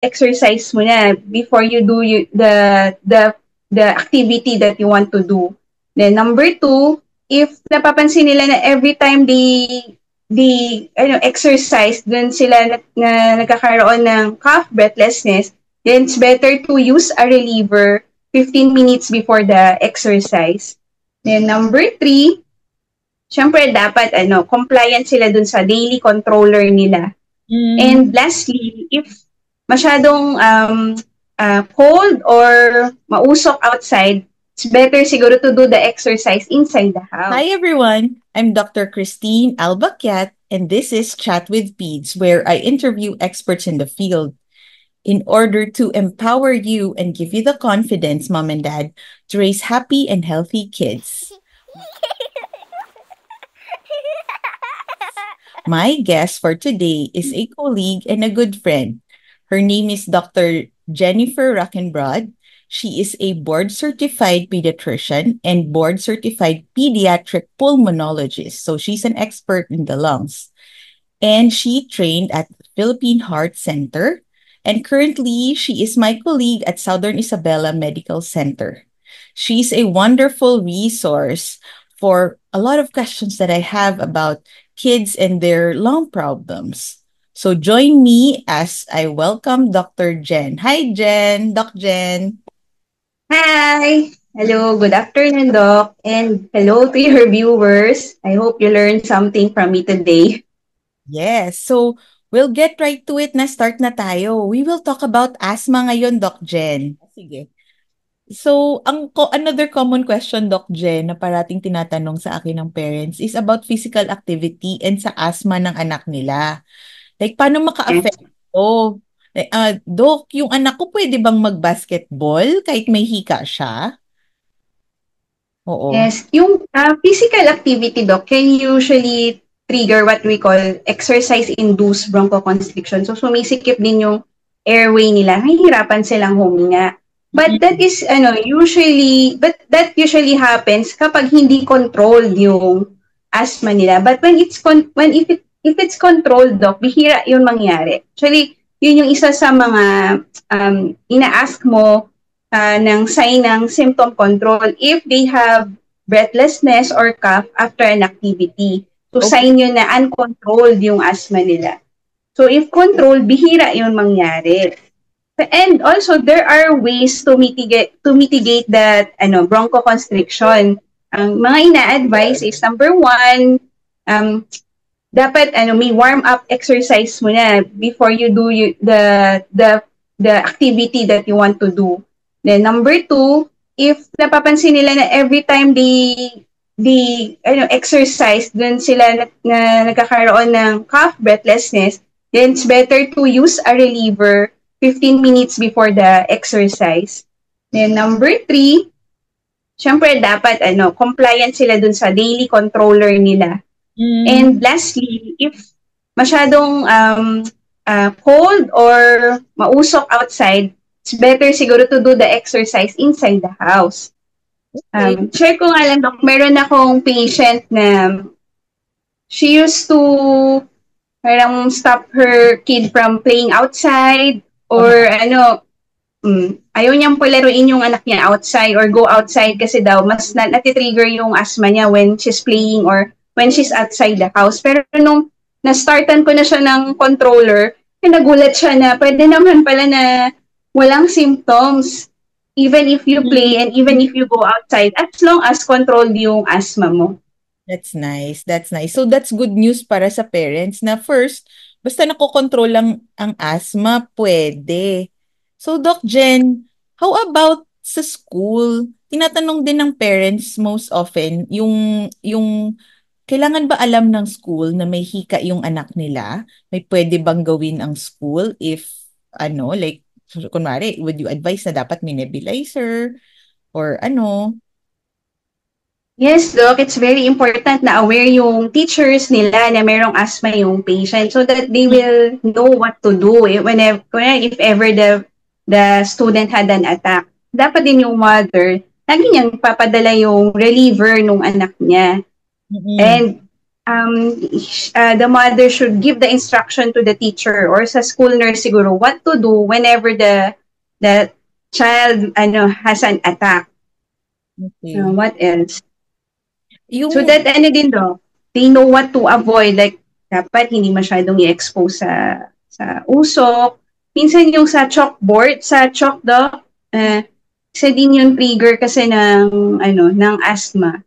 exercise muna before you do the activity that you want to do. Then number two, if napapansin nila na every time they exercise, dun sila nagkakaroon ng cough, breathlessness, then it's better to use a reliever 15 minutes before the exercise. Then number three, syempre dapat compliant sila dun sa daily controller nila. And lastly, if masyadong cold or mausok outside, it's better siguro to do the exercise inside the house. Hi everyone, I'm Dr. Christine Albaciat, and this is Chat with Peds, where I interview experts in the field in order to empower you and give you the confidence, mom and dad, to raise happy and healthy kids. My guest for today is a colleague and a good friend. Her name is Dr. Jennifer Rockenbrod. She is a board-certified pediatrician and board-certified pediatric pulmonologist. So she's an expert in the lungs. And she trained at the Philippine Heart Center. And currently, she is my colleague at Southern Isabela Medical Center. She's a wonderful resource for a lot of questions that I have about kids and their lung problems. So join me as I welcome Dr. Jen. Hi, Jen. Doc Jen. Hi! Hello, good afternoon, Doc. And hello to your viewers. I hope you learned something from me today. Yes. So we'll get right to it na start na tayo. We will talk about asthma ngayon, Doc Jen. Sige. So, another common question, Doc Jen, na parating tinatanong sa akin ng parents is about physical activity and sa asthma ng anak nila. Like, paano maka-affect ito? Doc, yung anak ko pwede bang mag-basketball kahit may hika siya? Oo. Yes, yung physical activity, Doc, can usually trigger what we call exercise-induced bronchoconstriction. So, sumisikip din yung airway nila. Mahihirapan silang huminga. But that is usually happens kapag hindi controlled yung asthma nila. But if it's controlled, Doc, bihira yun mangyari. Actually, yun yung isa sa mga ina-ask mo ng sign ng symptom control if they have breathlessness or cough after an activity. So, sign yun na uncontrolled yung asthma nila. So, if controlled, bihira yun mangyari. And also, there are ways to mitigate that bronchoconstriction. Ang mga ina-advise is number one, dapat may warm-up exercise muna before you do the activity that you want to do. Then number two, if napapansin nila na every time they exercise, dun sila nagkakaroon ng cough, breathlessness, then it's better to use a reliever 15 minutes before the exercise. Then number three, syempre dapat compliant sila dun sa daily controller nila. And lastly, if masyadong cold or mausok outside, it's better siguro to do the exercise inside the house. Share ko nga lang, Doc, meron akong patient na she used to parang stop her kid from playing outside or ayaw niyang palaruin yung anak niya outside or go outside kasi daw mas natitrigger yung asthma niya when she's playing or when she's outside the house. Pero nung na-startan ko na siya ng controller, nagulat siya na pwede naman pala na walang symptoms even if you play and even if you go outside as long as controlled yung asthma mo. That's nice. That's nice. So that's good news para sa parents na first, basta nakokontrol lang ang asthma, pwede. So Doc Jen, how about sa school? Tinatanong din ng parents most often yung kailangan ba alam ng school na may hika yung anak nila? May pwede bang gawin ang school if like kunwari, would you advise na dapat may nebulizer or ano? Yes, Doc, it's very important na aware yung teachers nila na merong asthma yung patient so that they will know what to do if ever the student had an attack. Dapat din yung mother, lagi niyang papadala yung reliever nung anak niya. And the mother should give the instruction to the teacher or sa school nurse siguro what to do whenever the child has an attack. Okay. What else? So Yung that din they know what to avoid. Like, dapat hindi masyadong i-expose sa usok. Minsan yung sa chalkboard, sa chalk doc, isa din yung trigger kasi ng asthma.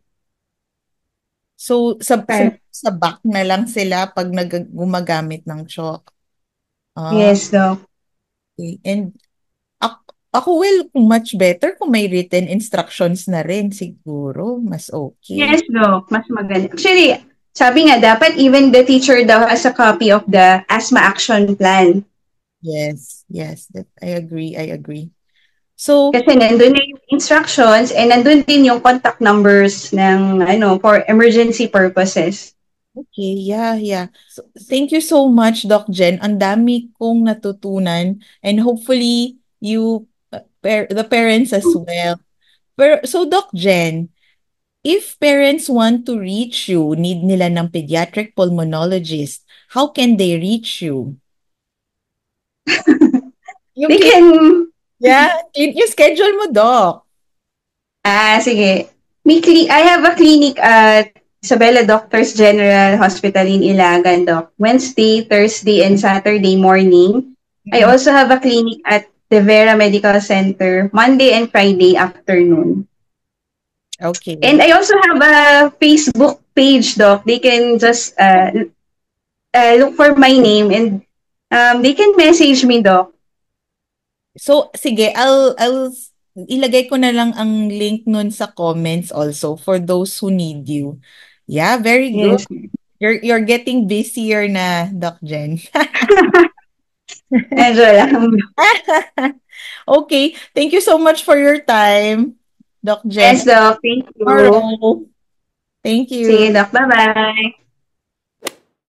so Okay. sa back na lang sila pag gumagamit ng chalk. Ah, Yes, doc. okay. And ako well, much better kung may written instructions na rin siguro. Mas okay. Yes, doc. Mas maganda. Actually, sabi nga, dapat even the teacher daw has a copy of the asthma action plan. Yes, yes, that I agree, I agree. So, Kasi nandun na yung instructions and nandun din yung contact numbers ng for emergency purposes. okay, yeah, yeah. So, thank you so much, Doc Jen. Ang dami kong natutunan and hopefully you, the parents as well. So, Doc Jen, if parents want to reach you, need nila ng pediatric pulmonologist, how can they reach you? Yung They can, yeah, yung schedule mo, Doc. sige. I have a clinic at Isabela Doctors General Hospital in Ilagan, Doc. Wednesday, Thursday, and Saturday morning. I Mm-mm. also have a clinic at De Vera Medical Center, Monday and Friday afternoon. Okay. And I also have a Facebook page, Doc. They can just look for my name and they can message me, Doc. So, sige, I'll ilagay ko na lang ang link nun sa comments also for those who need you. Yeah, very good. Yes. You're getting busier na, Doc Jen. Medyo lang. Okay, thank you so much for your time, Doc Jen. Yes, Doc. Thank you. Tomorrow. Thank Sige, you. Doc. Bye-bye.